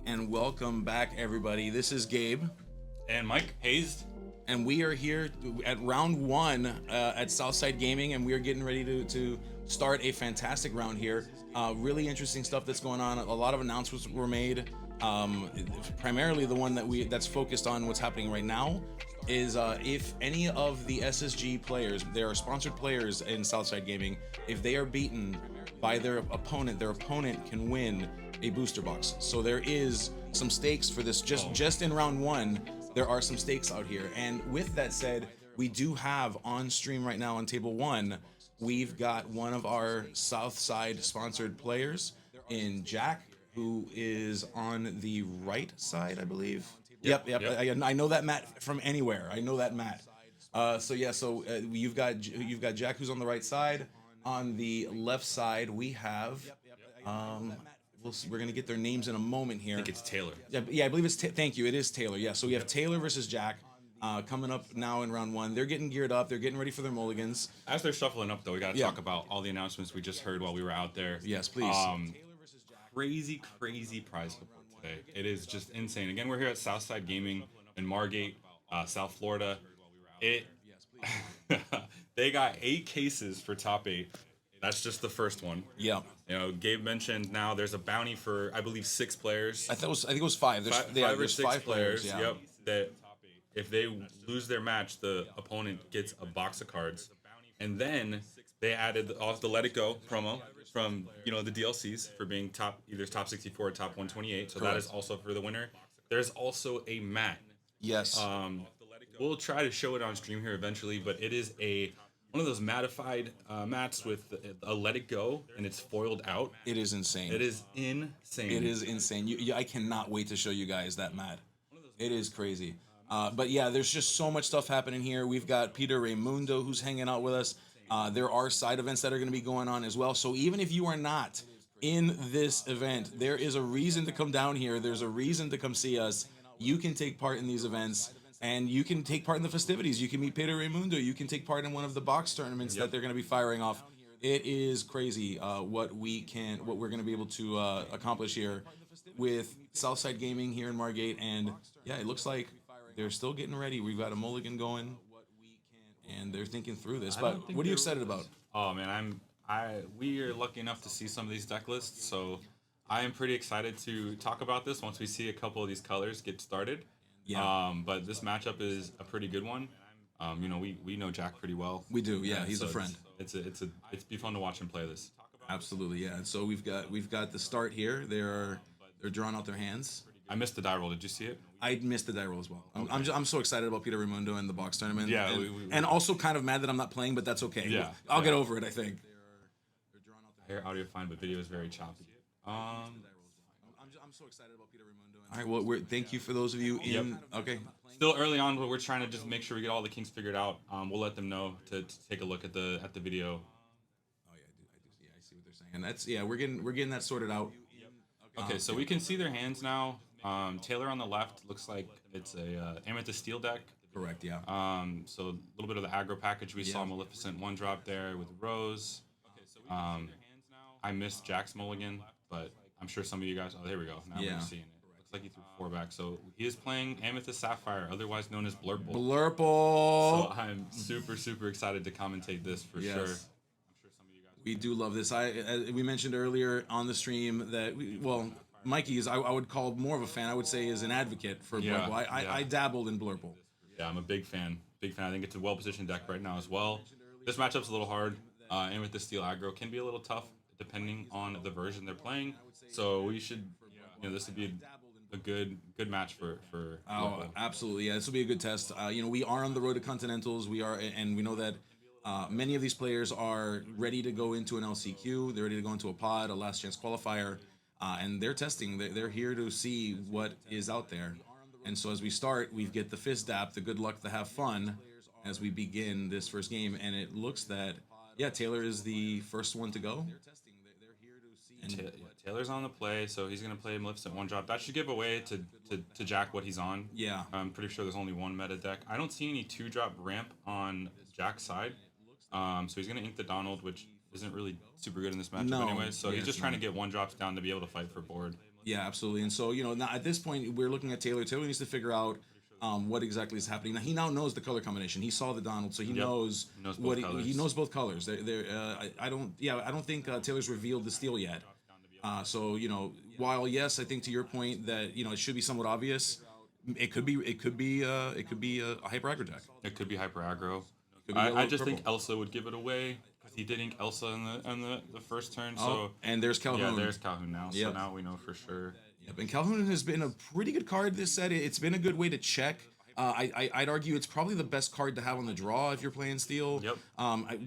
and welcome back, everybody. This is Gabe, And Mike Hayes. and we are here at round one at Southside Gaming, and we are getting ready to start a fantastic round here. Really interesting stuff that's going on. A lot of announcements were made. Primarily, the one that's focused on what's happening right now is if any of the SSG players, there are sponsored players in Southside Gaming, if they are beaten by their opponent can win a booster box. So there is some stakes for this. Just in round one, there are some stakes out here. And with that said, we do have on stream right now on table one, we've got one of our Southside sponsored players in Jack, who is on the right side, I believe. Yep. I know that Matt from anywhere. I know that Matt. So you've got Jack, who's on the right side. On the left side, we have. We're gonna get their names in a moment here. I think it's Taylor. Yeah, I believe it's. Thank you. It is Taylor. Yeah. So we have Taylor versus Jack. Coming up now in round one. They're getting geared up. They're getting ready for their mulligans. As they're shuffling up, though, we got to talk about all the announcements we just heard while we were out there. Yes, please. Crazy prize support today. It is just insane. Again, we're here at Southside Gaming in Margate, South Florida. They got 8 cases for top 8. That's just the first one. Yeah. You know, Gabe mentioned now there's a bounty for, I believe, 6 players. I think it was 5. There's five or 6 5 players. Yeah. Yep. That if they lose their match, the opponent gets a box of cards. And then they added off the Let It Go promo from, the DLCs for being either top 64 or top 128. So Correct. that is also for the winner. There's also a mat. Yes. We'll try to show it on stream here eventually, but it is one of those mattified mats with a Let It Go, and it's foiled out. It is insane. It is insane. It is insane. I cannot wait to show you guys that mat. It is crazy. But yeah, there's just so much stuff happening here. We've got Peter Raimundo who's hanging out with us. There are side events that are going to be going on as well. So even if you are not in this event, there is a reason to come down here. There's a reason to come see us. You can take part in these events. And you can take part in the festivities. You can meet Peter Raimundo. You can take part in one of the box tournaments that they're going to be firing off. It is crazy what we're going to be able to accomplish here with Southside Gaming here in Margate. And yeah, it looks like they're still getting ready. We've got a mulligan going, and they're thinking through this. But what are you excited about? Oh man, we are lucky enough to see some of these deck lists, so I am pretty excited to talk about this once we see a couple of these colors get started. Yeah. But this matchup is a pretty good one. We know Jack pretty well. We do. Yeah, he's a friend. It's be fun to watch him play this. Absolutely. Yeah. So we've got the start here. They're drawing out their hands. I missed the die roll. Did you see it? I missed the die roll as well. Okay. I'm so excited about Peter Raimundo and the box tournament. Yeah. And also kind of mad that I'm not playing, but that's okay. Yeah. I'll get over it, I think. I hear audio fine, but video is very choppy. I'm so excited about Peter Raimundo. All right. Well, thank you for those of you in. Yep. Okay. Still early on, but we're trying to just make sure we get all the kinks figured out. We'll let them know to take a look at the video. Oh yeah, I do. Yeah, I see what they're saying. And that's we're getting that sorted out. Okay, so we can see their hands now. Taylor on the left looks like it's a Amethyst Steel deck. Correct. Yeah. So a little bit of the aggro package. We saw Maleficent 1-drop there with Rose. I missed Jack's mulligan, but I'm sure some of you guys. Oh, there we go. Now we're seeing it. Looks like he threw 4 back. So he is playing Amethyst Sapphire, otherwise known as Blurple. Blurple. So I'm super excited to commentate this for sure. I'm sure some of you guys. We do love this. We mentioned earlier on the stream that Mikey is I would call more of a fan. I would say is an advocate for Blurple. I dabbled in Blurple. Yeah, I'm a big fan. I think it's a well-positioned deck right now as well. This matchup's a little hard. Amethyst Steel aggro can be a little tough depending on the version they're playing. So we should, this would be a good match for. Oh, absolutely, yeah. This will be a good test. We are on the road to Continentals. We are, and we know that many of these players are ready to go into an LCQ. They're ready to go into a pod, a last chance qualifier, and they're testing. They're here to see what is out there. And so as we start, we get the Fizz Dap, the good luck to have fun as we begin this first game. And it looks that Taylor is the first one to go. Taylor's on the play, so he's going to play Maleficent 1-drop. That should give away to Jack what he's on. Yeah. I'm pretty sure there's only one meta deck. I don't see any 2-drop ramp on Jack's side. So he's going to ink the Donald, which isn't really super good in this matchup anyway. So he's just trying to get 1-drops down to be able to fight for board. Yeah, absolutely. And so, now at this point, we're looking at Taylor. Taylor needs to figure out what exactly is happening. Now, he now knows the color combination. He saw the Donald, so he Yep. knows He knows what both he colors. knows both colors. I don't, yeah, I don't think Taylor's revealed the steel yet. So, while yes, I think to your point that it should be somewhat obvious, it could be a hyper aggro deck. It could be hyper aggro. Could be I yellow just purple. think Elsa would give it away because he did ink Elsa in the first turn. Oh, So and there's yeah, Calhoun. there's Calhoun now. So Yep. now we know for sure. Yep, and Calhoun has been a pretty good card this set. It's been a good way to check. I'd argue it's probably the best card to have on the draw if you're playing Steel. Yep.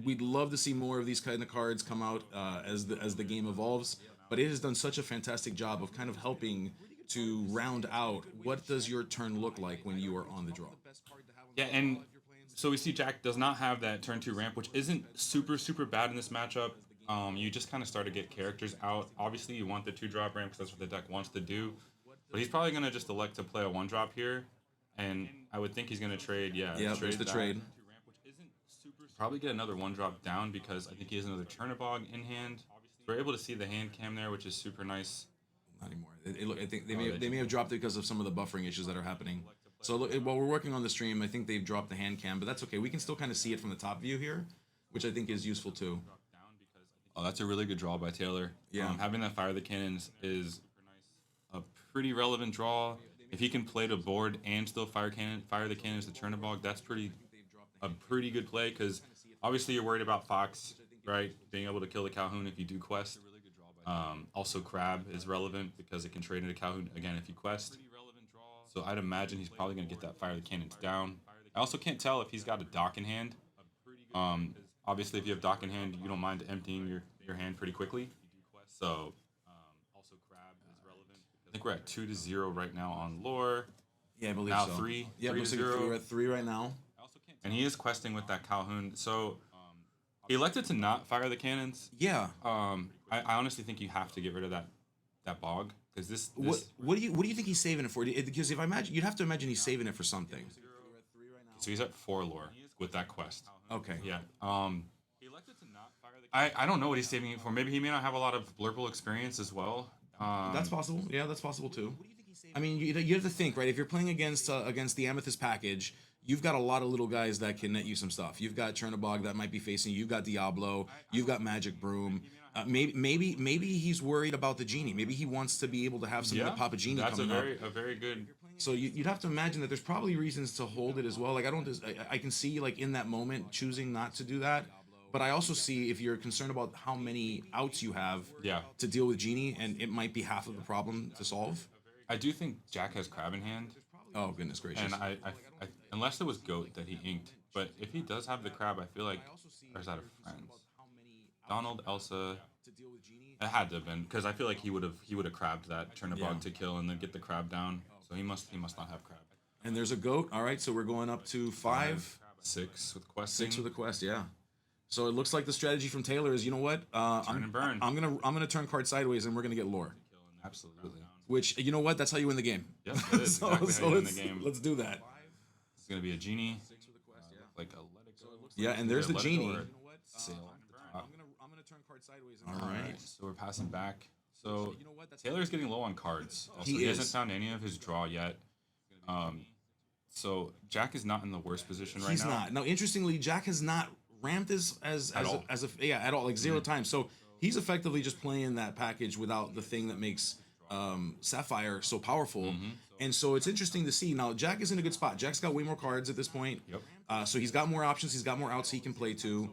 We'd love to see more of these kind of cards come out as the game evolves. But it has done such a fantastic job of kind of helping to round out what does your turn look like when you are on the draw. Yeah, and so we see Jack does not have that turn 2 ramp, which isn't super bad in this matchup. You just kind of start to get characters out. Obviously, you want the 2-drop ramp because that's what the deck wants to do. But he's probably going to just elect to play a 1-drop here. And I would think he's going to trade, Yeah, trade there's the that trade. Probably get another 1-drop down because I think he has another Chernobog in hand. So we're able to see the hand cam there, which is super nice. Not anymore. I think they may have dropped it because of some of the buffering issues that are happening. So look, while we're working on the stream, I think they've dropped the hand cam, but that's okay. We can still kind of see it from the top view here, which I think is useful too. Oh, that's a really good draw by Taylor. Yeah. Having that Fire the Cannons is a pretty relevant draw. If he can play the board and still fire the cannons to Chernobog, that's a pretty good play because obviously you're worried about Fox, right? Being able to kill the Calhoun if you do quest. Also, Crab is relevant because it can trade into Calhoun again if you quest. So I'd imagine he's probably going to get that Fire the Cannons down. I also can't tell if he's got a dock in hand. Obviously, if you have dock in hand, you don't mind emptying your hand pretty quickly. So I think we're at 2-0 right now on lore. Yeah, I believe Now so. 3. Yeah, 3 looks to like 0. we're at 3 right now. And he is questing with that Calhoun. So he elected to not fire the cannons. Yeah. I honestly think you have to get rid of that bog because this What do you think he's saving it for? Because if I imagine, you'd have to imagine he's saving it for something. So he's at 4 lore with that quest. Okay. Yeah. I don't know what he's saving it for. Maybe he may not have a lot of blurple experience as well. That's possible. Yeah, that's possible too. I mean, you have to think, right? If you're playing against the Amethyst package, you've got a lot of little guys that can net you some stuff. You've got Chernobog that might be facing you. You've got Diablo. You've got Magic Broom. Maybe he's worried about the genie. Maybe he wants to be able to have something to pop a genie that's coming up. a very good. So you'd have to imagine that there's probably reasons to hold it as well. Like I can see like in that moment choosing not to do that. But I also see if you're concerned about how many outs you have to deal with genie, and it might be half of the problem to solve. I do think Jack has Crab in hand. Oh goodness gracious! And I unless it was Goat that he inked, but if he does have the Crab, I feel like, or is that a Friends? Donald, Elsa. It had to have been because I feel like he would have crabbed that Chernobog to kill and then get the Crab down. So he must not have Crab. And there's a Goat. All right, so we're going up to 5. 6 with questing. 6 with a quest. Yeah. So it looks like the strategy from Taylor is, you know what? Turn and burn. I'm gonna turn card sideways and we're gonna get lore. Absolutely. Which, you know what? That's how you win the game. Yep, that is exactly how you win the game. Let's do that. It's gonna be a genie. Like a let it go. Yeah, and there's the Let it go genie. or sail at the top. I'm gonna turn card sideways. All right, so we're passing back. So Taylor's getting low on cards. Also, He he is. hasn't found any of his draw yet. So Jack is not in the worst position right He's now. not. Now, interestingly, Jack has not ramped at all, like 0 times. So he's effectively just playing that package without the thing that makes Sapphire so powerful. And so it's interesting to see. Now, Jack is in a good spot. Jack's got way more cards at this point. Yep. So he's got more options. He's got more outs he can play to.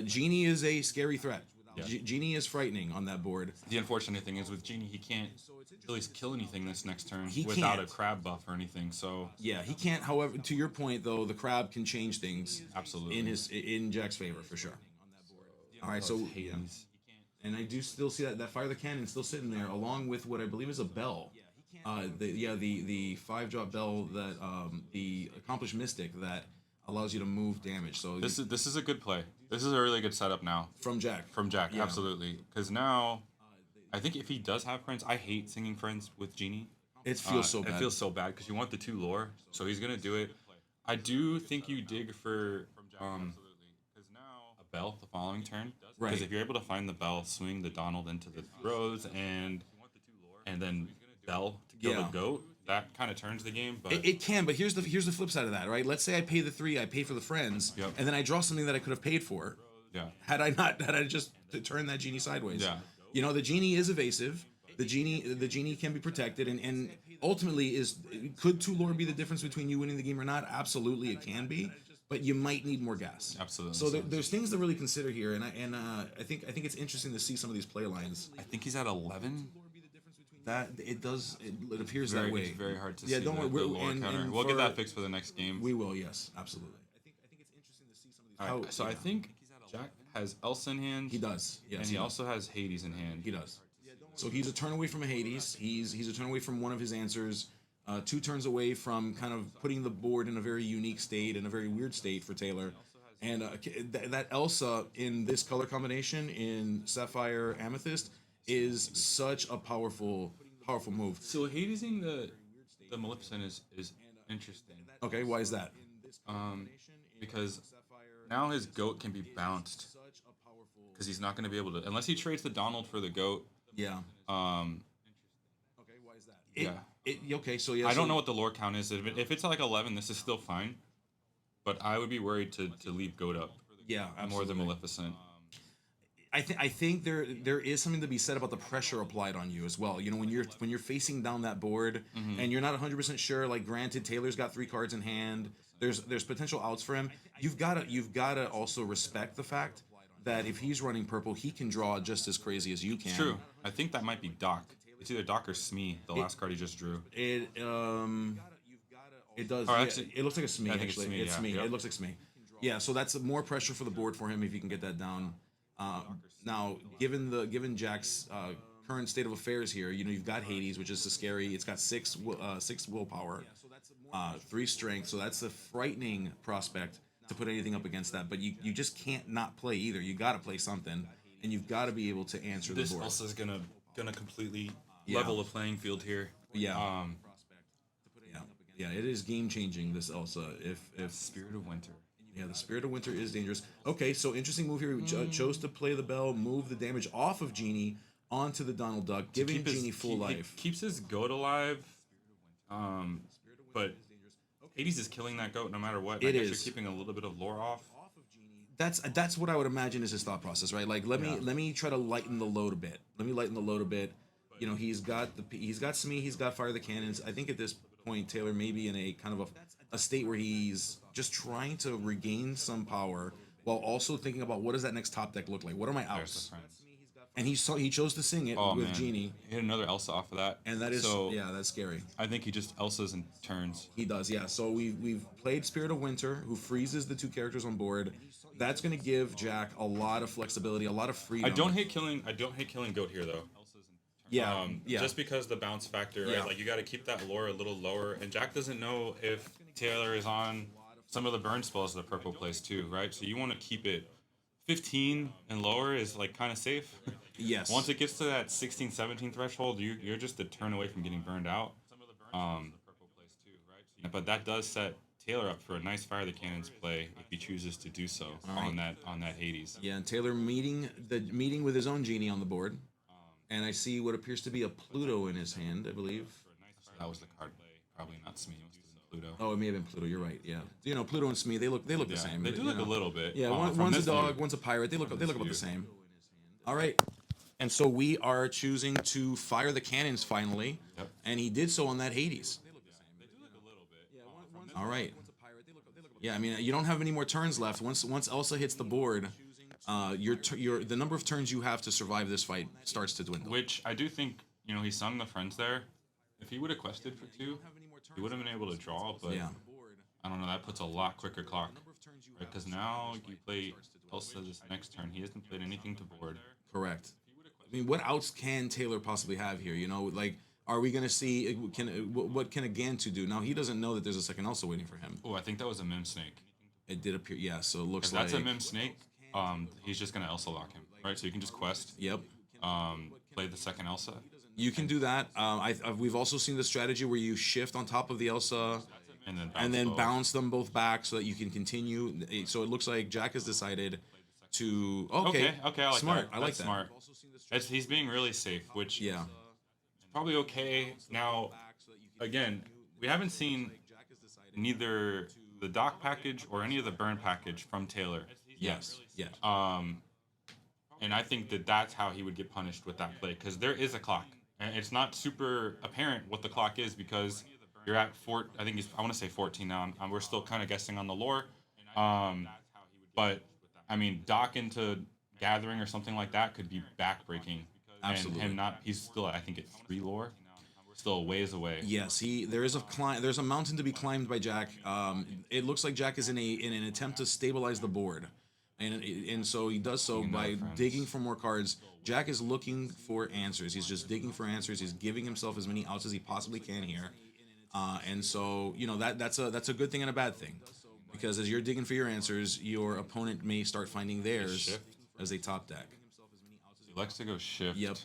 Genie is a scary threat. Yeah. Genie is frightening on that board. The unfortunate thing is with Genie, he can't really kill anything this next turn He without can't. a crab buff or anything. So Yeah, he can't. However, to your point though, the crab can change things absolutely. in Jack's favor for sure. All right, so yeah. And I do still see that Fire the Cannon still sitting there, along with what I believe is a bell. The 5-drop bell that the Accomplished Mystic that allows you to move damage. So This is a good play. This is a really good setup now from Jack. from Jack. Yeah. Absolutely, because now I think if he does have friends, I hate singing friends with Genie. It feels so bad. It feels so bad because you want the 2 lore, so he's gonna do it. I do think you dig for a bell the following turn, Right. because if you're able to find the bell, swing the Donald into the throws, and then Bell to kill Yeah. the goat, that kind of turns the game. But It can, but here's the flip side of that, right? Let's say I pay the 3, I pay for the friends, Yep. and then I draw something that I could have paid for. yeah, Had I just turned that genie sideways. Yeah. You know, the genie is evasive. The genie can be protected, and ultimately could 2 lore be the difference between you winning the game or not? Absolutely, it can be. But you might need more gas. Absolutely. So there's things to really consider here, and I think it's interesting to see some of these play lines. I think he's at 11. That it appears that way. It's very hard to Yeah, see. don't worry. The lore counter. We'll get that fixed for the next game. We will, yes, absolutely. I think it's interesting to see some of these. All right, so I think Jack has Elsa in hand. He does. Yes, and he also has Hades in hand. He does. So he's a turn away from a Hades. He's a turn away from one of his answers. 2 turns away from kind of putting the board in a very unique state, in a very weird state for Taylor. And that Elsa in this color combination in Sapphire Amethyst is such a powerful move. So Hadesing the Maleficent is interesting. Okay, why is that? Because now his goat can be bounced because he's not going to be able to unless he trades the Donald for the goat. Yeah. Okay, why is that? Yeah. Okay, so yeah. I don't know what the lore count is. If it's like 11, this is still fine. But I would be worried to leave goat up. Yeah, absolutely. More than Maleficent. I think there is something to be said about the pressure applied on you as well. You know, when you're facing down that board and you're not 100% sure. Like, granted, Taylor's got 3 cards in hand. There's potential outs for him. You've gotta also respect the fact that if he's running purple, he can draw just as crazy as you can. It's true. I think that might be Doc. It's either Doc or Smee, the last card he just drew. It does. Oh, Yeah, actually, it looks like a Smee. I think Actually, it's Smee, yeah. Yep. It looks like Smee. Yeah, so that's more pressure for the board for him if he can get that down. Given Jack's current state of affairs here, you know, you've got Hades, which is so scary. It's got 6 willpower, 3 strength, so that's a frightening prospect to put anything up against that. But you just can't not play either. You got to play something, and you've got to be able to answer the board. This also is gonna completely level the playing field here. Yeah. Yeah, it is game changing. This Elsa, if Spirit of Winter. Yeah, the Spirit of Winter is dangerous. Okay, so interesting move here. Chose to play the bell, move the damage off of Genie onto the Donald Duck, giving Genie full life. Keeps his goat alive, but Hades is killing that goat no matter what. I guess you're keeping a little bit of lore off. That's what I would imagine is his thought process, right? Like, let me try to lighten the load a bit. You know, he's got Smee, he's got Fire the Cannons. I think at this point Taylor may be in a kind of a state where he's just trying to regain some power while also thinking about what does that next top deck look like? What are my outs? And he chose to sing it with Genie. He hit another Elsa off of that. And that is that's scary. I think he just Elsa's in turns. He does, yeah. So we've played Spirit of Winter, who freezes the 2 characters on board. That's going to give Jack a lot of flexibility, a lot of freedom. I don't hate killing goat here though. Yeah, Just because the bounce factor, right? Like, you got to keep that lore a little lower. And Jack doesn't know if Taylor is on some of the burn spells the purple plays too, right? So you want to keep it 15 and lower is like kind of safe. Yes. Once it gets to that 16, 17 threshold, you're just a turn away from getting burned out. But that does set Taylor up for a nice Fire the Cannons play if he chooses to do so on that Hades. Yeah, and Taylor meeting with his own Genie on the board. And I see what appears to be a Pluto in his hand, I believe. That was the card. Probably not Smee. It must have been Pluto. Oh, it may have been Pluto. You're right. Yeah. You know, Pluto and Smee, they look the same. They do look a little bit. Yeah, one's a dog, one's a pirate. They look about the same. All right. And so we are choosing to fire the cannons finally. Yep. And he did so on that Hades. All right. Yeah, I mean, you don't have any more turns left. Once Elsa hits the board, the number of turns you have to survive this fight starts to dwindle. Which I do think, you know, he sung the friends there. If he would have quested for 2, he would have been able to draw, but I don't know, that puts a lot quicker clock. Right? Because now you play Elsa this next turn. He hasn't played anything to board. Correct. I mean, what outs can Taylor possibly have here? You know, like, are we going to see, what can a Gantu do? Now, he doesn't know that there's a second Elsa waiting for him. Oh, I think that was a Mim Snake. It did appear, yeah, so it looks if like... that's a Mim Snake, he's just going to Elsa lock him, right? So you can just quest. Yep. Play the second Elsa. You can do that. We've also seen the strategy where you shift on top of the Elsa and then bounce them both back so that you can continue. So it looks like Jack has decided to... Okay, I like smart. that. I like That's that. Smart. He's being really safe, which... Yeah. probably okay. Now, again, we haven't seen neither the dock package or any of the burn package from Taylor yet. Yes. Yes. And I think that that's how he would get punished with that play because there is a clock, and it's not super apparent what the clock is because you're at four. I think I want to say 14 now. We're still kind of guessing on the lore, um, but I mean, dock into gathering or something like that could be backbreaking, Absolutely. and him not. He's still I think at 3 lore, still a ways away. Yes, there is a there's a mountain to be climbed by Jack. It looks like Jack is in an attempt to stabilize the board, and so he does so by digging for more cards. Jack is looking for answers. He's just digging for answers. He's giving himself as many outs as he possibly can here, and so that's a good thing and a bad thing, because as you're digging for your answers, your opponent may start finding theirs as they top deck. He likes to go shift. Yep.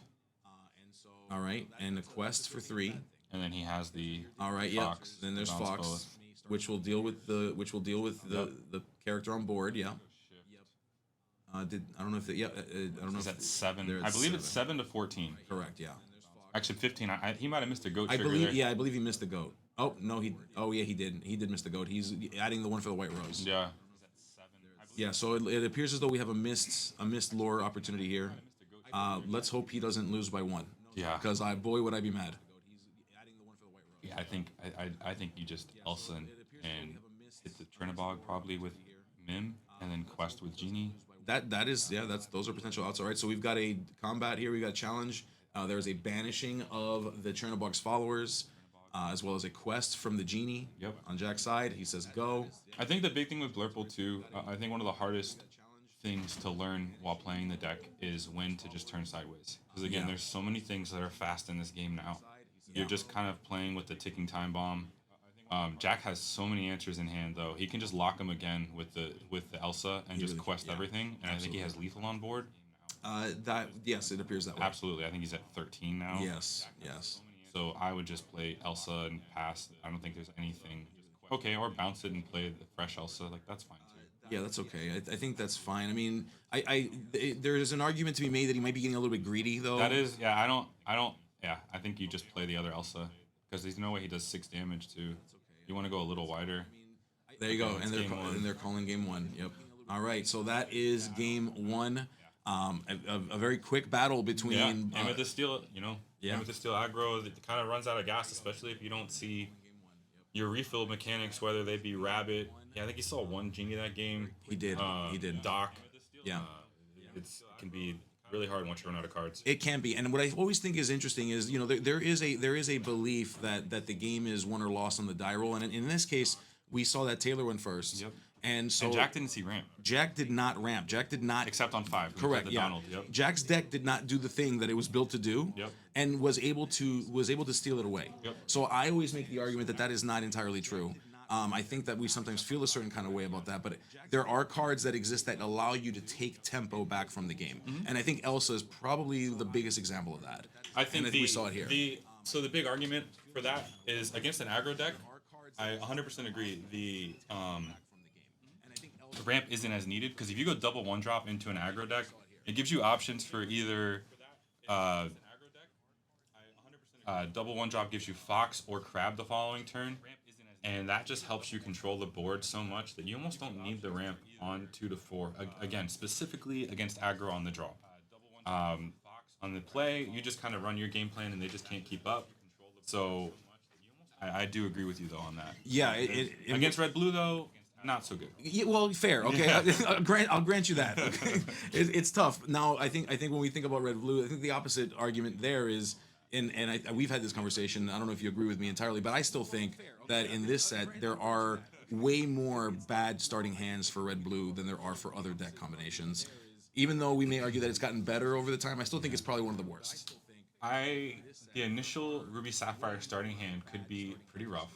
All right, and a quest for 3. And then he has the All right, Fox. Then there's Bounce Fox, both. which will deal with the character on board. Yeah. I don't know if I don't know He's if at 7. they're at I believe 7. it's 7 to 14. Correct. Yeah. Actually, 15. He might have missed a goat I trigger believe. there. Yeah, I believe he missed the goat. Oh no, he. Oh yeah, he did. He did miss the goat. He's adding the one for the white rose. Yeah. Yeah. So it appears as though we have a missed lore opportunity here. Let's hope he doesn't lose by 1. Yeah. Because boy would I be mad. Yeah, I think you just Elsa and hit the Trinabog probably with Mim and then Quest with Genie. Those are potential outs. All right, so we've got a combat here. We got a challenge. There's a banishing of the Chernobog's followers, as well as a quest from the Genie. Yep. On Jack's side, he says go. I think the big thing with Blurple too, I think one of the hardest things to learn while playing the deck is when to just turn sideways. Because again, there's so many things that are fast in this game now. You're just kind of playing with the ticking time bomb. Jack has so many answers in hand though. He can just lock him again with the Elsa and just quest everything. And I think he has lethal on board. Yes, it appears that way. Absolutely. I think he's at 13 now. Yes. So I would just play Elsa and pass. I don't think there's anything. Okay, or bounce it and play the fresh Elsa. Like that's fine too. Yeah, that's okay. I think that's fine. I mean, there is an argument to be made that he might be getting a little bit greedy though. That is, yeah. I don't. Yeah, I think you just play the other Elsa because there's no way he does 6 damage too. You want to go a little wider. There you go, Okay, and they're calling game 1. Yep. All right, so that is game 1. A very quick battle between. Yeah, and with the steel, and with the steel aggro, it kind of runs out of gas, especially if you don't see your refill mechanics, whether they be rabbit. Yeah, I think he saw 1 Genie that game. He did. He did. Doc. Yeah. It can be really hard once you run out of cards. It can be, and what I always think is interesting is there is a belief that the game is won or lost on the die roll, and in this case we saw that Taylor went first. Yep. And so And Jack didn't see ramp Jack did not ramp. Jack did not except on 5. correct. Yeah. Donald. Yep. Jack's deck did not do the thing that it was built to do. Yep. And was able to steal it away. Yep. So I always make the argument that is not entirely true. I think that we sometimes feel a certain kind of way about that, but there are cards that exist that allow you to take tempo back from the game, and I think Elsa is probably the biggest example of that. I think we saw it here. So the big argument for that is against an aggro deck. I 100% agree. The ramp isn't as needed because if you go double 1-drop into an aggro deck, it gives you options for either double 1-drop gives you Fox or Crab the following turn. And that just helps you control the board so much that you almost don't need the ramp on 2 to 4. Again, specifically against aggro on the draw. On the play, you just kind of run your game plan and they just can't keep up. So I do agree with you though on that. Yeah, Against red blue though, not so good. Yeah, well, fair. Okay, Yeah. I'll grant you that. Okay. It's tough. Now, I think when we think about red blue, I think the opposite argument there is. We've had this conversation. I don't know if you agree with me entirely, but I still think that in this set there are way more bad starting hands for red blue than there are for other deck combinations. Even though we may argue that it's gotten better over the time, I still think it's probably one of the worst. The initial Ruby Sapphire starting hand could be pretty rough,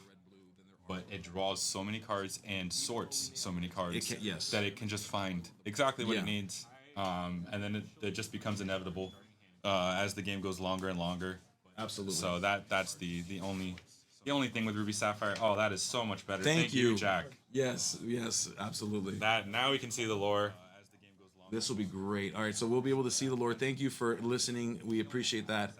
but it draws so many cards and sorts so many cards that it can just find exactly what it needs, and then it just becomes inevitable. As the game goes longer and longer. Absolutely. So that's the only thing with Ruby Sapphire. Oh, that is so much better. Thank you, Jack. Yes, absolutely. That now we can see the lore. This will be great. All right, so we'll be able to see the lore. Thank you for listening. We appreciate that.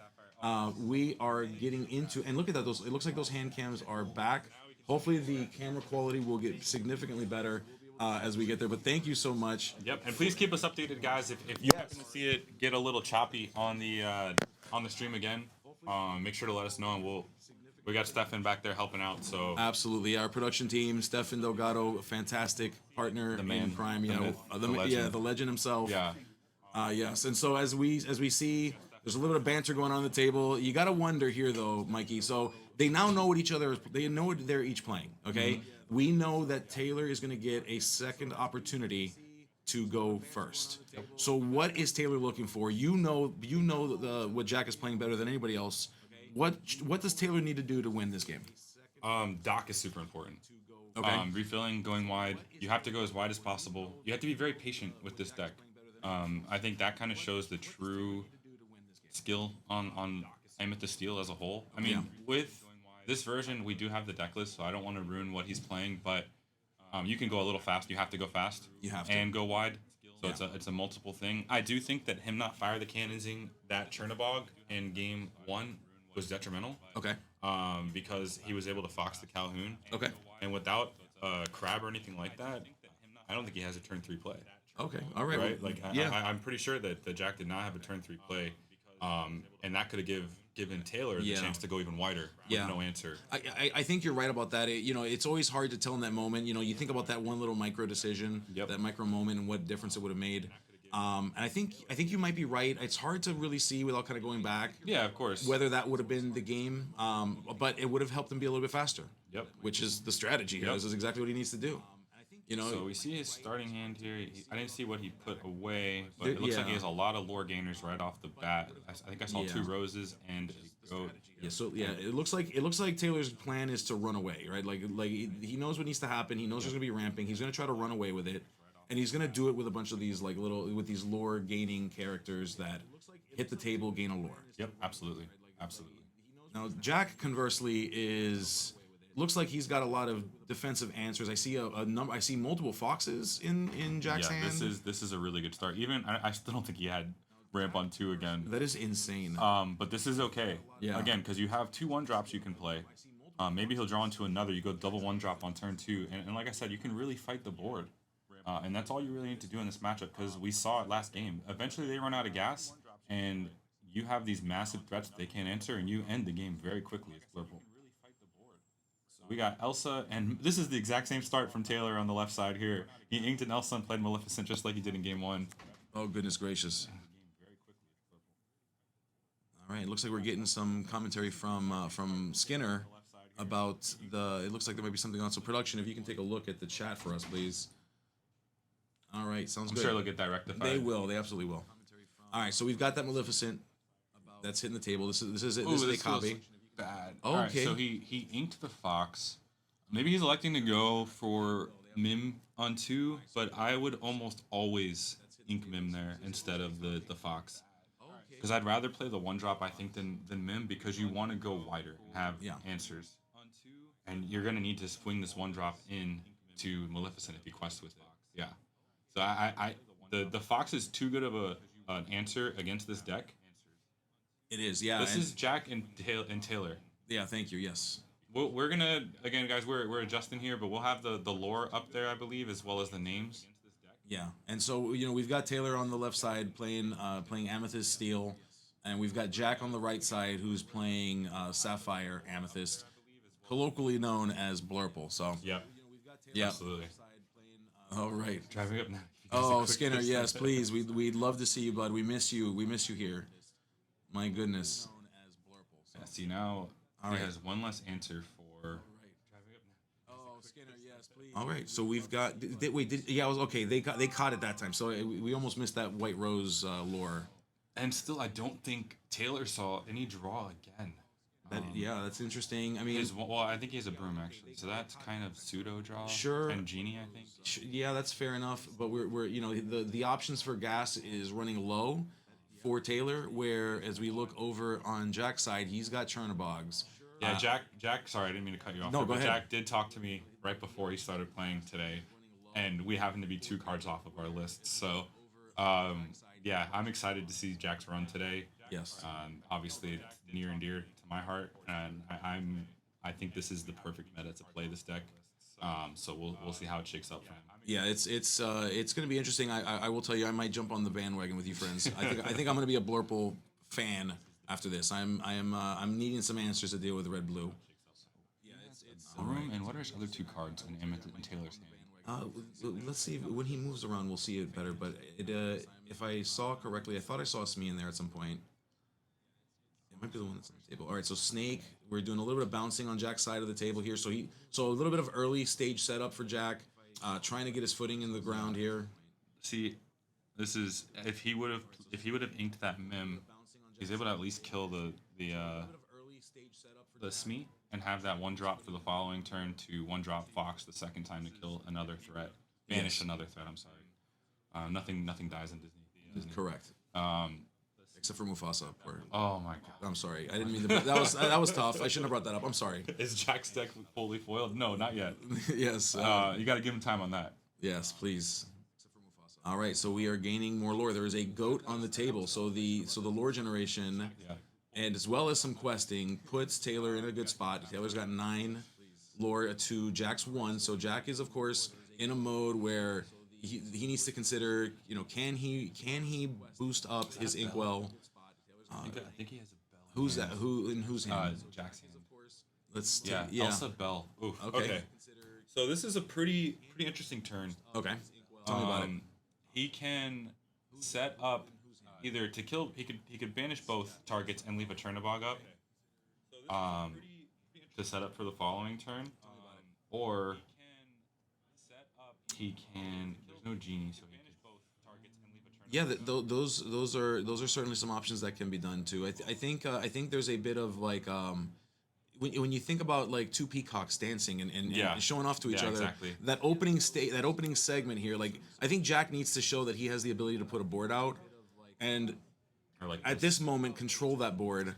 We are getting into, and look at that. Those, it looks like those hand cams are back. Hopefully, the camera quality will get significantly better as we get there. But thank you so much. Yep, and please keep us updated, guys. If you happen to see it get a little choppy on the stream again, make sure to let us know, and we got Stefan back there helping out. So Absolutely, our production team, Stefan Delgado, a fantastic partner the man, in crime. the Yeah, myth, the yeah, legend. the legend himself. Yeah, Yes, and so as we see, there's a little bit of banter going on the table. You got to wonder here, though, Mikey. So they now know what each other. They know what they're each playing. Okay, we know that Taylor is going to get a second opportunity to go first. So what is Taylor looking for? You know what Jack is playing better than anybody else. What does Taylor need to do to win this game? Doc is super important. Okay. Refilling, going wide. You have to go as wide as possible. You have to be very patient with this deck. I think that kind of shows the true skill on Amethyst Steel as a whole. I mean, Yeah. with this version, we do have the deck list, so I don't want to ruin what he's playing, but you can go a little fast. You have to go fast. You have to. And go wide. So Yeah. it's a multiple thing. I do think that him not fire the cannonsing that Chernobog in game 1 was detrimental. Okay. Because he was able to fox the Calhoun. Okay. And without Crab or anything like that, I don't think he has a turn 3 play. Okay. All right. Right? Well, Like, yeah. I'm pretty sure that the Jack did not have a turn 3 play. And that could have given Taylor the Yeah. chance to go even wider with Yeah. no answer. I think you're right about that. It's always hard to tell in that moment. You think about that one little micro decision, Yep. that micro moment, and what difference it would have made. And I think you might be right. It's hard to really see without kind of going back Yeah, of course. whether that would have been the game. But it would have helped him be a little bit faster. Yep. Which is the strategy. Yep. This is exactly what he needs to do. So we see his starting hand here. I didn't see what he put away, but There- it looks like yeah. he has a lot of lore gainers right off the bat. I think I saw Yeah. 2 roses and a goat. Yeah, so it looks like Taylor's plan is to run away, right? Like he knows what needs to happen. He knows there's gonna be ramping. He's gonna try to run away with it, and he's gonna do it with a bunch of these with these lore gaining characters that hit the table, gain a lore. Yep, absolutely. Absolutely. Now Jack, conversely, looks like he's got a lot of defensive answers. I see a number. I see multiple foxes in Jack's Yeah, hand. this is a really good start. Even I still don't think he had ramp on 2 again. That is insane. But this is okay. Yeah. Again, because you have 2 1-drops you can play. Maybe he'll draw into another. You go double 1-drop on turn 2, and like I said, you can really fight the board. And that's all you really need to do in this matchup, because we saw it last game. Eventually, they run out of gas, and you have these massive threats that they can't answer, and you end the game very quickly. It's Blurple. So we got Elsa, and this is the exact same start from Taylor on the left side here. He inked an Elsa and played Maleficent just like he did in game 1. Oh, goodness gracious. All right, it looks like we're getting some commentary from Skinner about it looks like there might be something on. So production, if you can take a look at the chat for us, please. All right, sounds I'm good. sure they'll get that rectified. They will. They absolutely will. All right, so we've got that Maleficent that's hitting the table. This is it. Ooh, This is a feels copy. Bad. Oh, All right, okay. so he inked the Fox. Maybe he's electing to go for Mim on 2, but I would almost always ink Mim there instead of the Fox. Because I'd rather play the 1-drop, I think, than Mim, because you want to go wider and have answers. And you're going to need to swing this 1-drop in to Maleficent if you quest with it. Yeah. So the Fox is too good of an answer against this deck. It is, yeah. This is Jack and Taylor. Yeah, thank you. Yes. We're gonna, again, guys, we're adjusting here, but we'll have the lore up there, I believe, as well as the names. Yeah, and so we've got Taylor on the left side playing Amethyst Steel, and we've got Jack on the right side who's playing Sapphire Amethyst, colloquially known as Blurple. So Yep. yeah, Absolutely. all right. Driving up now. Oh, Skinner, yes, please. We'd love to see you, bud. We miss you. We miss you here. My goodness. Yeah, see, now he right. has one less answer for. All right, so we've got. I was okay. They caught it that time, so we almost missed that White Rose lore. And still, I don't think Taylor saw any draw again. That's interesting. I mean, I think he has a broom actually, so that's kind of pseudo draw. Sure. And Genie, I think. yeah, that's fair enough. But we're the options for gas is running low for Taylor. Where as we look over on Jack's side, he's got Chernobogs. Yeah, Jack. Sorry, I didn't mean to cut you off. No, there, go but ahead. Jack did talk to me right before he started playing today, and we happen to be 2 cards off of our list. So, yeah, I'm excited to see Jack's run today. Yes. Obviously, it's near and dear to my heart, and I think this is the perfect meta to play this deck. So we'll see how it shakes up for him. Yeah, it's going to be interesting. I will tell you, I might jump on the bandwagon with you, friends. I think I'm going to be a Blurple fan after this. I'm needing some answers to deal with red blue. Room and what are his other two cards in Amethyst and Taylor's hand? Let's see when he moves around, we'll see it better. But if I saw correctly, I thought I saw Smee in there at some point. It might be the one that's on the table. All right, so Snake, we're doing a little bit of bouncing on Jack's side of the table here. So a little bit of early stage setup for Jack, trying to get his footing in the ground here. See, this is if he would have inked that Mim, he's able to at least kill the Smee and have that one drop for the following turn to one drop Fox the second time to kill another threat, banish another threat. I'm sorry, nothing dies in Disney. Correct. Except for Mufasa. Oh my god. I'm sorry. I didn't mean to. That was tough. I shouldn't have brought that up. I'm sorry. Is Jack's deck fully foiled? No, not yet. Yes. You got to give him time on that. Yes, please. All right, so we are gaining more lore. There is a goat on the table, so the lore generation, and as well as some questing, puts Taylor in a good spot. Taylor's got 9 lore to Jack's 1, so Jack is of course in a mode where he needs to consider, can he boost up his Inkwell? I think he has a bell. Who's that? Who in whose hand? Jack's hand. Let's Elsa Bell. Oof. Okay. So this is a pretty interesting turn. Okay. Tell me about it. He can set up either to kill. He could banish both targets and leave a Chernobog up. To set up for the following turn, or he can. There's no genie, so he can. Yeah, those are certainly some options that can be done too. I think there's a bit of like when you think about like two peacocks dancing and showing off to each other. Exactly. That opening segment here, like I think Jack needs to show that he has the ability to put a board out, and at this moment control that board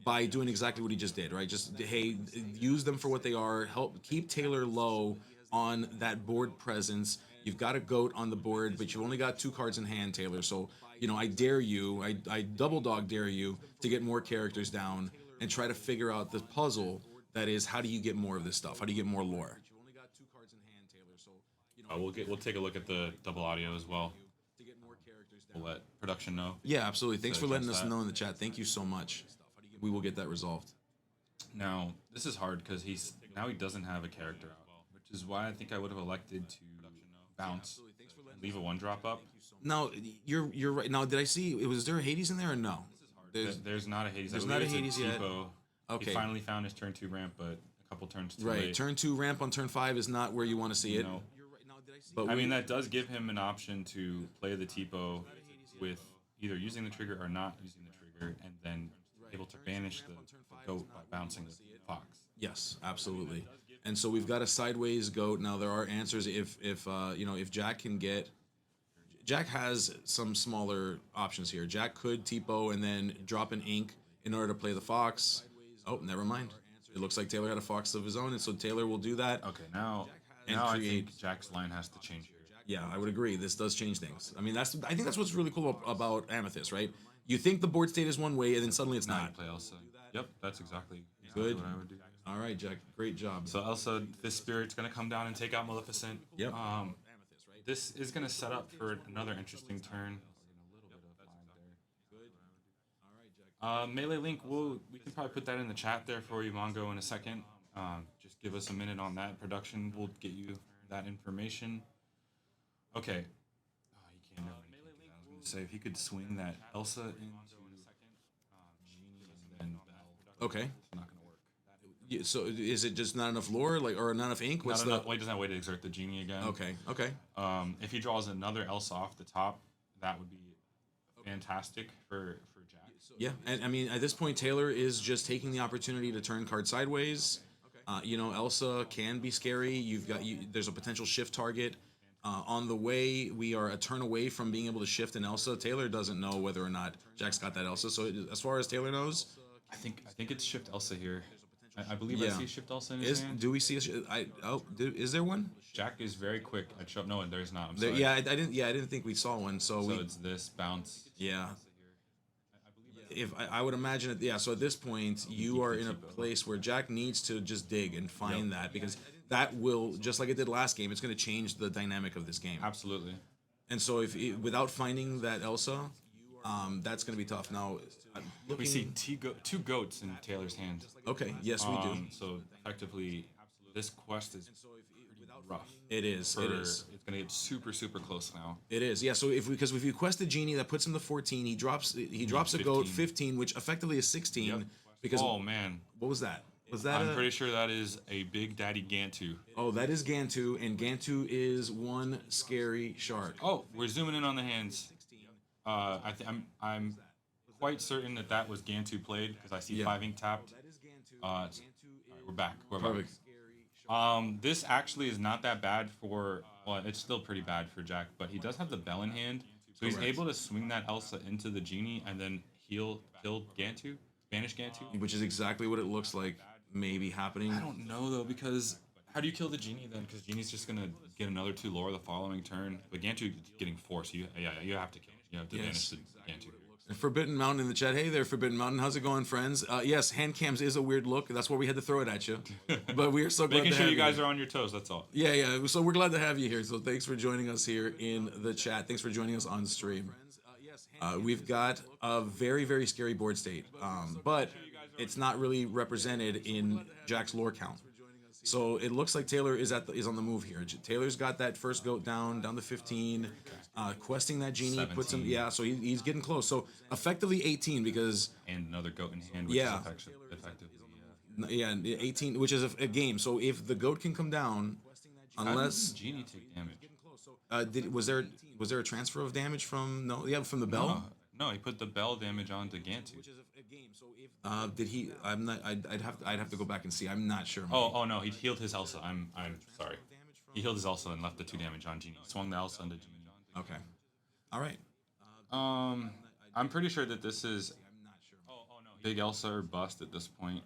by doing exactly what he just did. Right, just use them for what they are. Help keep Taylor low on that board presence. You've got a goat on the board, but you've only got 2 cards in hand, Taylor. So, I dare you, I double dog dare you to get more characters down and try to figure out the puzzle that is, how do you get more of this stuff? How do you get more lore? We'll take a look at the double audio as well. We'll let production know. Yeah, absolutely. Thanks for letting us know in the chat. Thank you so much. We will get that resolved. Now, this is hard because he doesn't have a character out, which is why I think I would have elected to bounce, leave a 1-drop up. Now you're right. Now, did I see? Was there a Hades in there or no? There's not a Hades. There's not a Hades yet. Okay. He finally found his turn 2 ramp, but a couple turns too late. Right. Turn 2 ramp on turn 5 is not where you want to see it. But I mean, that does give him an option to play the Tipo with either using the trigger or not using the trigger, and then able to banish the goat by bouncing the fox. Yes, absolutely. And so we've got a sideways goat. Now there are answers if Jack can get. Jack has some smaller options here. Jack could Tipo and then drop an ink in order to play the fox. Oh, never mind. It looks like Taylor had a fox of his own, and so Taylor will do that. Okay, now I think Jack's line has to change here. Yeah, I would agree. This does change things. I mean, I think that's what's really cool about Amethyst, right? You think the board state is one way, and then suddenly it's not. Play Elsa. Yep, that's exactly good. What I would do. All right, Jack. Great job. So Elsa, this spirit's gonna come down and take out Maleficent. Yep. This is gonna set up for another interesting turn. Melee Link, we can probably put that in the chat there for you, Mongo, in a second. Just give us a minute on that. Production will get you that information. Okay. Oh, he can't. I was gonna say if he could swing that Elsa into Genie and Belle. Okay. It's not gonna work. Yeah, so is it just not enough lore, or not enough ink? Well, he doesn't have a way to exert the Genie again. Okay. If he draws another Elsa off the top, that would be fantastic for Jack. Yeah, and I mean, at this point, Taylor is just taking the opportunity to turn card sideways. Elsa can be scary. There's a potential shift target. On the way, we are a turn away from being able to shift an Elsa. Taylor doesn't know whether or not Jack's got that Elsa. So as far as Taylor knows, I think it's shift Elsa here. I believe I see shift Elsa in his hand. Do we see is there one? Jack is very quick at show. No, there's not. I'm sorry. Yeah, I didn't think we saw one. So it's this bounce. Yeah. if I would imagine it, yeah. So at this point, you are in a place where Jack needs to just dig and find that, because that will, just like it did last game, it's going to change the dynamic of this game. Absolutely. And so without finding that Elsa, that's going to be tough. Now, We see two goats in Taylor's hand. Okay, yes, we do. So effectively, this quest is rough. It is. It is. It's gonna get super super close now. It is. Yeah. So if you quest a genie, that puts him to 14. He drops a goat 15, which effectively is 16. Yep. Because oh man, what was that? Was that? I'm pretty sure that is a Big Daddy Gantu. Oh, that is Gantu, and Gantu is one scary shark. Oh, we're zooming in on the hands. I'm quite certain that was Gantu played because I see 5 ink tapped. All right, we're back. Perfect. This actually is not that bad for. Well, it's still pretty bad for Jack, but he does have the bell in hand, so he's able to swing that Elsa into the genie and then kill Gantu, banish Gantu. Which is exactly what it looks like maybe happening. I don't know though, because how do you kill the genie then? Because genie's just gonna get another 2 lore the following turn, but Gantu getting 4, so you have to kill it. You have to banish the Gantu. Forbidden Mountain in the chat. Hey there, Forbidden Mountain. How's it going, friends? Yes, hand cams is a weird look. That's why we had to throw it at you. But we are so glad Making to sure have you guys are on your toes, that's all. Yeah. So we're glad to have you here. So thanks for joining us here in the chat. Thanks for joining us on stream. We've got a very, very scary board state, but it's not really represented in Jack's lore count. So it looks like Taylor is on the move here. Taylor's got that first goat down to 15, questing that genie 17. puts him. Yeah, so he's getting close. So effectively 18 because and another goat in hand, which is effectively. Yeah, 18, which is a game. So if the goat can come down, unless how did the genie take damage. was there a transfer of damage from from the bell? No, he put the bell damage onto Gantu. Did he? I'm not. I'd have to go back and see. I'm not sure. Oh no, he healed his Elsa. I'm sorry. He healed his Elsa and left the 2 damage on Genie. Swung the Elsa into Genie. Okay. All right. I'm pretty sure that this is Big Elsa or bust at this point.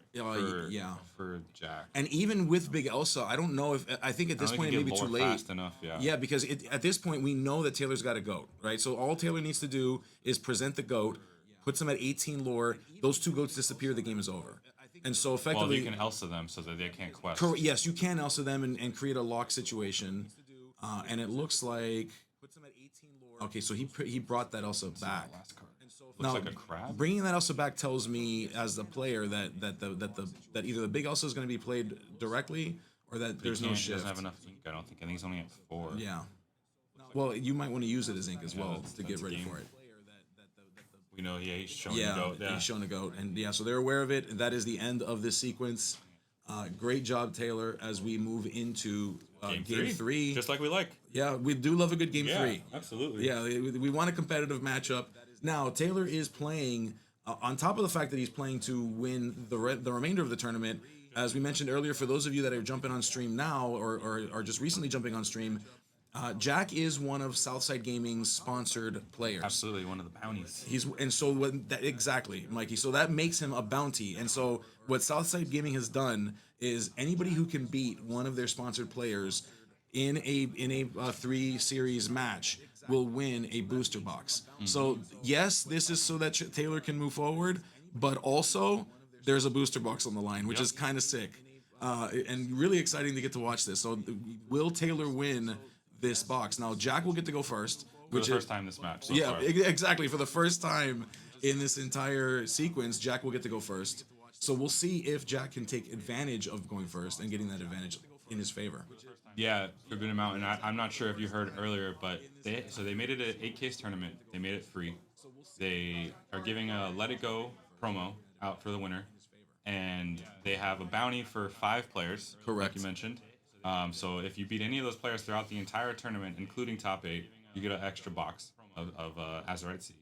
For Jack. And even with Big Elsa, I don't know if I think at this point it may be too late. Fast enough, yeah. Yeah, because at this point we know that Taylor's got a goat, right? So all Taylor needs to do is present the goat, puts him at 18 lore. Those 2 goats disappear. The game is over. And so effectively, you can Elsa them so that they can't quest. Yes, you can Elsa them and create a lock situation. And it looks like. Okay, so he brought that Elsa back. Looks like a crab. Bringing that Elsa back tells me, as the player, that either the big Elsa is going to be played directly or that there's no shift. He doesn't have enough ink. I don't think. I think he's only at 4. Yeah. Well, you might want to use it as ink as well to get ready for it. We know, he's showing a goat. Yeah, he's showing a goat, and so they're aware of it. And that is the end of this sequence. Great job, Taylor, as we move into game 3. Just like we like. Yeah, we do love a good game 3. Absolutely. Yeah, we want a competitive matchup. Now, Taylor is playing, on top of the fact that he's playing to win the remainder of the tournament, as we mentioned earlier, for those of you that are jumping on stream now or are just recently jumping on stream, Jack is one of Southside Gaming's sponsored players. Absolutely, one of the bounties. Exactly, Mikey. So that makes him a bounty. And so what Southside Gaming has done is anybody who can beat one of their sponsored players in a 3 series match will win a booster box. Mm-hmm. So yes, this is so that Taylor can move forward, but also there's a booster box on the line, which is kind of sick and really exciting to get to watch this. So will Taylor win this box? Now Jack will get to go first. For the first time this match. Exactly. For the first time in this entire sequence, Jack will get to go first. So we'll see if Jack can take advantage of going first and getting that advantage in his favor. Yeah, Forbidden Mountain. I'm not sure if you heard earlier, but they made it an 8-case tournament. They made it free. They are giving a Let It Go promo out for the winner, and they have a bounty for 5 players. Correct. Like you mentioned. So if you beat any of those players throughout the entire tournament, including top 8, you get an extra box of Azurite Sea.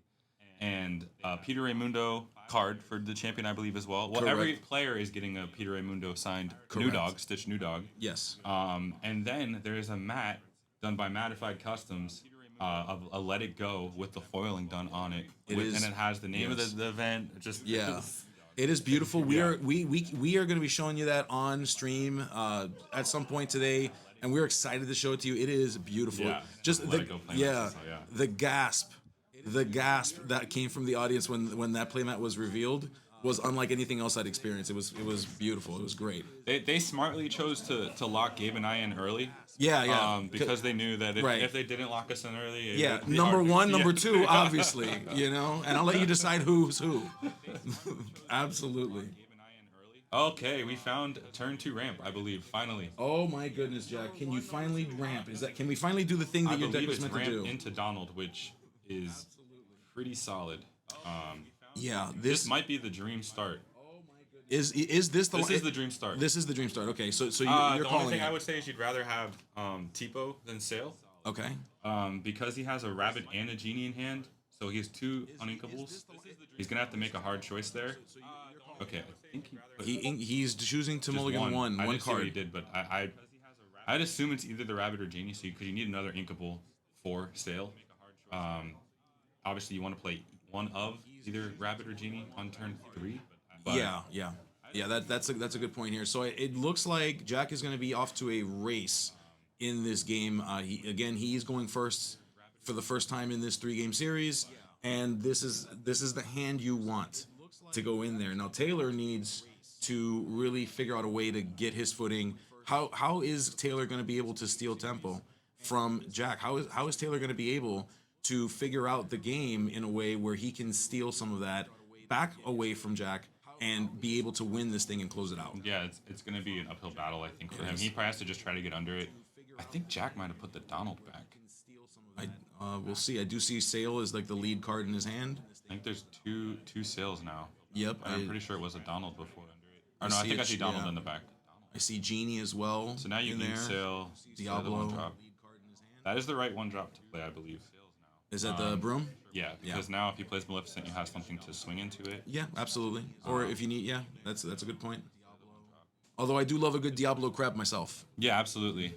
And Peter Raimundo card for the champion, I believe, as well. Well, Correct. Every player is getting a Peter Raimundo signed Correct. New Dog, Stitch New Dog. Yes. And then there is a mat done by Matified Customs of a Let It Go with the foiling done on it. And it has the name of the event. It is beautiful. We are going to be showing you that on stream at some point today, and we're excited to show it to you. It is beautiful. Yeah. Just the gasp the gasp that came from the audience when that playmat was revealed was unlike anything else I'd experienced. It was beautiful. It was great. They smartly chose to lock Gabe and I in early. Yeah, yeah. Because they knew that Right. if they didn't lock us in early, it Yeah, would be number hard. one, Yeah. number two, obviously, and I'll let you decide who's who. Absolutely. Okay, we found turn 2 ramp, I believe. Finally, Oh my goodness, Jack! Can you finally ramp? Can we finally do the thing I that your deck believe was it's meant to ramp do? into Donald, which is pretty solid. Yeah, This might be the dream start. is this the This is the dream start. This is the dream start. Okay, so you're The only calling thing it. I would say is you'd rather have Tipo than Sale. Okay. Because he has a rabbit and a genie in hand, so he has 2 uninkables. He's gonna have to make a hard choice there. Okay, I think he put He's choosing to just mulligan one I didn't see what he card. did, but I'd assume it's either the rabbit or genie, so because you need another inkable for Sale. Obviously you want to play one of either rabbit or genie on turn 3. But Yeah. That's a good point here. So it looks like Jack is going to be off to a race in this game. He's going first for the first time in this 3-game series, and this is the hand you want to go in there. Now Taylor needs to really figure out a way to get his footing. How is Taylor going to be able to steal tempo from Jack? How is Taylor going to be able to figure out the game in a way where he can steal some of that back away from Jack and be able to win this thing and close it out? yeah, it's gonna be an uphill battle, I think, for him. He probably has to just try to get under it. I think Jack might have put the Donald back. We'll see. I do see Sale as like the lead card in his hand. I think there's two sales now. Yep, And I'm pretty sure it was a Donald before. Or I no, I see think I it, see Donald yeah. in the back. I see Genie as well. So now you in can there. sell Diablo. one drop. That is the right one drop to play, I believe. Is that the broom? Yeah, because now if he plays Maleficent, you have something to swing into it. Yeah, absolutely. Or if you need, yeah, that's a good point. Although I do love a good Diablo crab myself. Yeah, absolutely.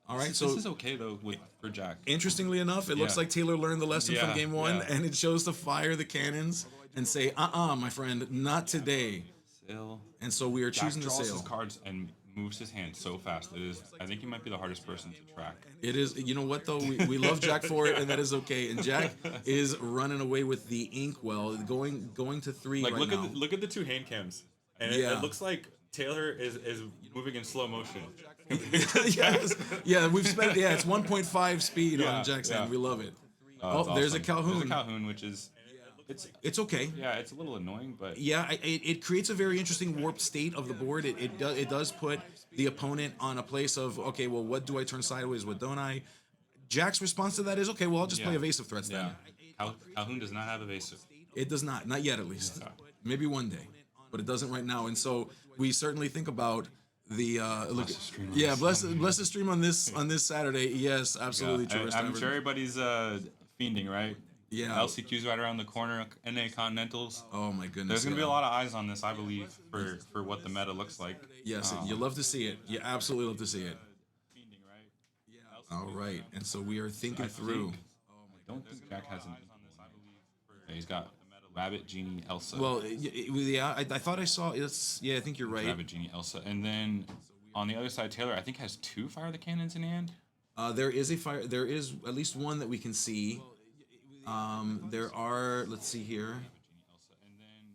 All right, This so is okay though for Jack. interestingly enough, it looks Yeah. like Taylor learned the lesson from Yeah, game one, yeah. and it chose to fire the cannons and say, my friend, not today. Sale. And so we are Jack choosing to draws his sail. cards and moves his hand so fast. It is. I think he might be the hardest person to track. It is, you know what though? We love Jack for it, and that is okay. And Jack is running away with the inkwell, going to 3 Like right now. look at the 2 hand cams, and Yeah. it looks like Taylor is moving in slow motion. Yes. Yeah, we've spent. Yeah, it's 1.5 speed Yeah, on Jack's yeah. hand. We love it. It's There's a awesome. Calhoun. There's a Calhoun, which is It's okay. yeah, it's a little annoying, but Yeah, it creates a very interesting warped state of the board. It does put the opponent on a place of, okay, well, what do I turn sideways? What don't I? Jack's response to that is, okay, well, I'll just play Yeah. evasive threats then. Calhoun does not have evasive. It does not yet at least. Maybe one day, but it doesn't right now. And so we certainly think about the look. the stream on Yeah, this bless the stream on this Saturday. Yes, absolutely. Yeah, Traverse I'm Tavern. sure everybody's fiending, right? Yeah. LCQ's right around the corner. NA Continentals. Oh my goodness. There's gonna be yeah. a lot of eyes on this, I believe, for what the meta looks like. Yes, you love to see it. You absolutely love to see it. Fiending, right? All right, and so we are thinking through. I don't think Jack has an. Yeah, he's got Rabbit, Genie, Elsa. Well, yeah, I thought I saw. I think you're right. Rabbit, Genie, Elsa, and then on the other side, Taylor I think has 2 fire the cannons in hand. There is a fire. There is at least one that we can see. There are. Let's see here. And then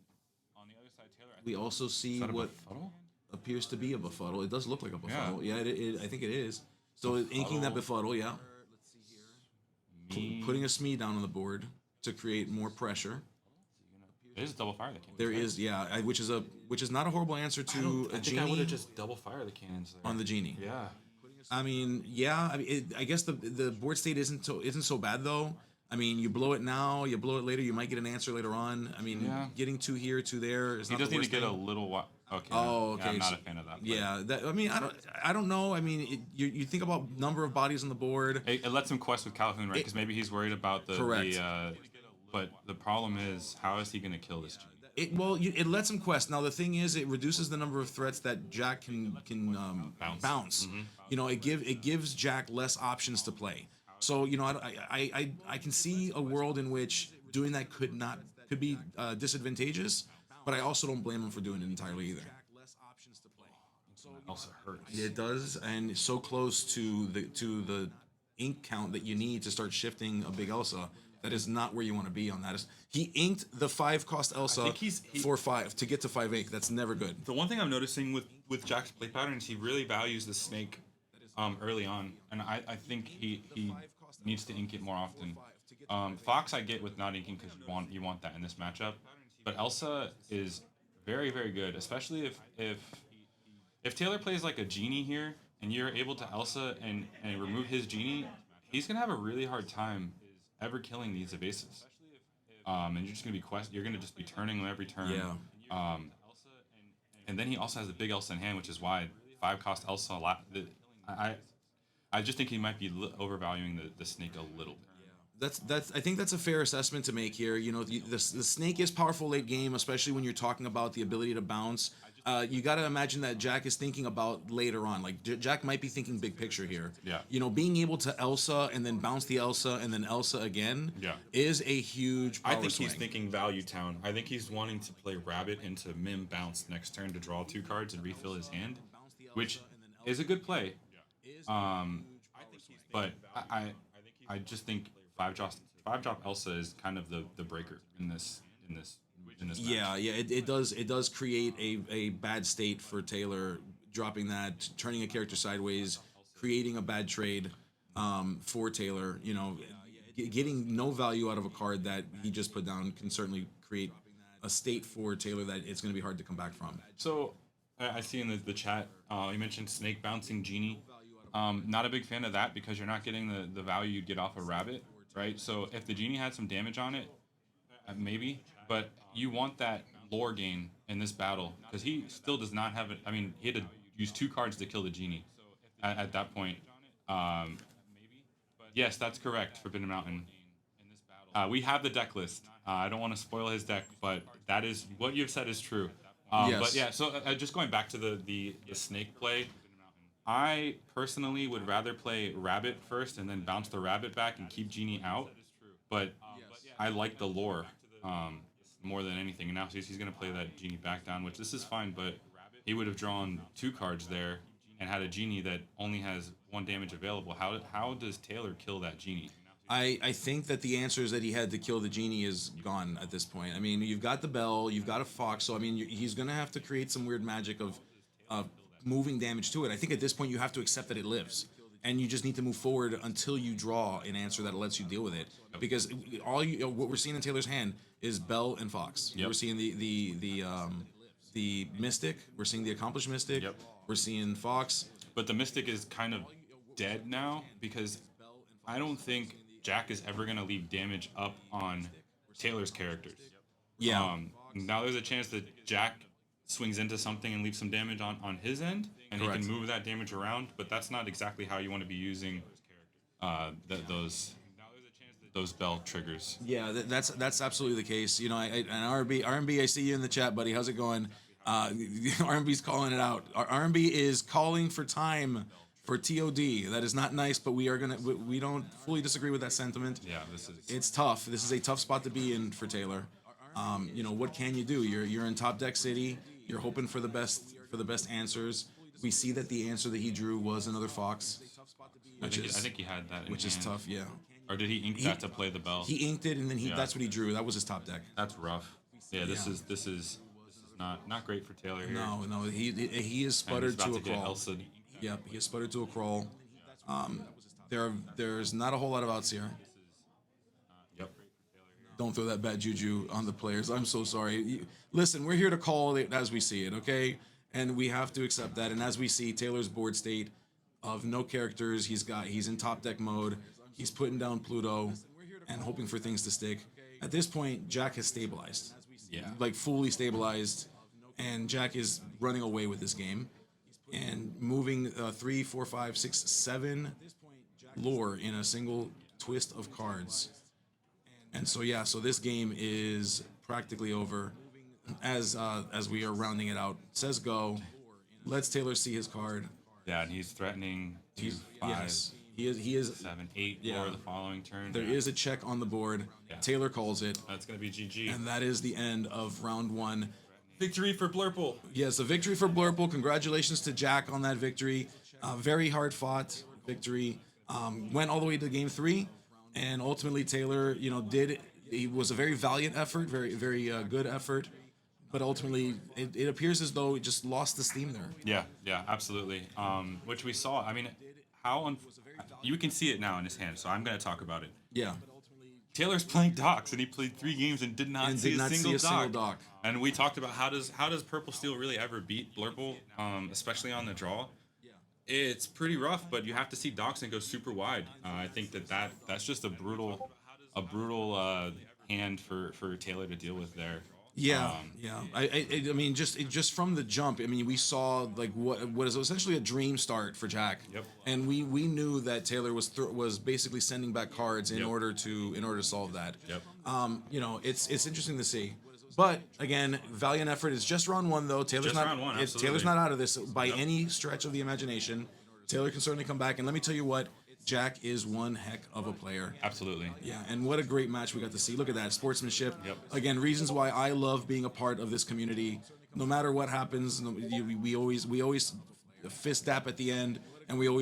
on the other side, Taylor. We also see Is that a what befuddle? appears to be a befuddle. It does look like a befuddle. Yeah, I think it is. So inking that befuddle, yeah. Putting a Smee down on the board to create more pressure. It is double fire the cannons. There right? is, yeah, which is not a horrible answer to a I think I would genie have just double fire the cannons there. on the genie. Yeah. I mean, yeah. I guess the board state isn't so bad though. I mean, you blow it now, you blow it later, you might get an answer later on. I mean, Yeah. getting 2 here, 2 there is He not does the need worst to get a thing. little while. Okay. Oh, Yeah, okay, I'm not so- a fan of that. But Yeah, I mean, I don't know. I mean, you think about number of bodies on the board. It lets him quest with Calhoun, right? Because maybe he's worried about Correct. But the problem is, how is he going to kill this genie? It lets him quest. Now the thing is, it reduces the number of threats that Jack can bounce. You know, it gives Jack less options to play. So you know, I can see a world in which doing that could be disadvantageous, but I also don't blame him for doing it entirely either. Also hurts. It does, and so close to the ink count that you need to start shifting a big Elsa. That is not where you want to be on that. He inked the 5 cost Elsa think for 5 to get to 5 ink. That's never good. The one thing I'm noticing with Jack's play pattern is he really values the snake early on, and I think he needs to ink it more often. Fox I get with not inking because you want that in this matchup, but Elsa is very very good, especially if Taylor plays like a genie here and you're able to Elsa and remove his genie, he's gonna have a really hard time ever killing these evasives. And you're just gonna be you're gonna just be turning them every turn. Yeah. And then he also has the big Elsa in hand, which is why 5 cost Elsa a lot. I just think he might be overvaluing the snake a little bit. That's I think that's a fair assessment to make here. You know, the snake is powerful late game, especially when you're talking about the ability to bounce. You got to imagine that Jack is thinking about later on. Like Jack might be thinking big picture here. Yeah. You know, being able to Elsa and then bounce the Elsa and then Elsa again. Yeah. Is a huge power I think swing. he's thinking value town. I think he's wanting to play rabbit into Mim bounce next turn to draw 2 cards and refill his hand, which is a good play. But I just think 5-drop Elsa is kind of the breaker in this match. Yeah, it does create a bad state for Taylor, dropping that, turning a character sideways, creating a bad trade for Taylor. You know, getting no value out of a card that he just put down can certainly create a state for Taylor that it's going to be hard to come back from. So I see in the chat you mentioned snake bouncing genie. Not a big fan of that because you're not getting the value you'd get off a rabbit, right? So if the genie had some damage on it, maybe, but you want that lore gain in this battle because he still does not have it. I mean, he had to use 2 cards to kill the genie at that point. Yes, that's correct, Forbidden Mountain. We have the deck list. I don't want to spoil his deck, but that is what you've said is true. Yes. But yeah, so just going back to the snake play, I personally would rather play rabbit first and then bounce the rabbit back and keep genie out. But I like the lore more than anything. And now he's going to play that genie back down, which this is fine, but he would have drawn 2 cards there and had a genie that only has 1 damage available. How does Taylor kill that genie? I think that the answer is that he had to kill the genie is gone at this point. I mean, you've got the bell, you've got a fox, so I mean, he's going to have to create some weird magic of moving damage to it. I think at this point you have to accept that it lives, and you just need to move forward until you draw an answer that lets you deal with it. Because what we're seeing in Taylor's hand is Bell and Fox. Yep. We're seeing the Mystic. We're seeing the Accomplished Mystic. Yep. We're seeing Fox. But the Mystic is kind of dead now because I don't think Jack is ever going to leave damage up on Taylor's characters. Yeah. Now there's a chance that Jack swings into something and leaves some damage on his end, and Correct. he can move that damage around, but that's not exactly how you want to be using those bell triggers. Yeah, that's absolutely the case. You know, and RMB, I see you in the chat, buddy. How's it going? RMB's calling it out. RMB is calling for time for TOD. That is not nice, but we don't fully disagree with that sentiment. Yeah, It's tough. This is a tough spot to be in for Taylor. You know, what can you do? You're in top deck city. You're hoping for the best answers. We see that the answer that he drew was another fox, I think he had that in which is hand. tough. Yeah. Or did he ink that to play the bell? He inked it, and then that's what he drew. That was his top deck. That's rough. Yeah, this is not great for Taylor here. No, he is sputtered to a crawl. Elsa. Yep, he is sputtered to a crawl. There's not a whole lot of outs here. Yep. Don't throw that bad juju on the players. I'm so sorry. Listen, we're here to call it as we see it, okay? And we have to accept that. And as we see, Taylor's board state of no characters. He's in top deck mode. He's putting down Pluto and hoping for things to stick. At this point, Jack has stabilized. Yeah. Like fully stabilized. And Jack is running away with this game. And moving 3, 4, 5, 6, 7 lore in a single twist of cards. And so so this game is practically over as we are rounding it out. Says go. Lets Taylor see his card. Yeah, and he's threatening to 5, Yes. He is 7, 8 Yeah. for the following turn. There is a check on the board. Yeah. Taylor calls it. That's gonna be GG. And that is the end of round 1. Victory for Blurple. Yes, a victory for Blurple. Congratulations to Jack on that victory. Very hard fought victory. Went all the way to game 3. And ultimately Taylor, did he was a very valiant effort, very good effort, but ultimately it appears as though it just lost the steam there. Yeah, yeah, absolutely. Which we saw. I mean, how you can see it now in his hand. So I'm going to talk about it. Yeah, Taylor's playing docks, and he played 3 games and did not and see did a not single see a dock. single dock. And we talked about how does Purple Steel really ever beat Blurple, especially on the draw. It's pretty rough, but you have to see docks and go super wide. I think that's just a brutal hand for Taylor to deal with there. Yeah, yeah. I mean, just from the jump. I mean, we saw like what is essentially a dream start for Jack. Yep. And we knew that Taylor was basically sending back cards in Yep. order to solve that. Yep. It's interesting to see. But again, valiant effort is just round one though. Taylor's Just not round one, Taylor's absolutely. not out of this by any stretch of the imagination. Taylor can certainly come back, and let me tell you what, Jack is one heck of a player. Absolutely. Yeah, and what a great match we got to see. Look at that sportsmanship. Yep. Again, reasons why I love being a part of this community. No matter what happens, we always fist dap at the end, and we always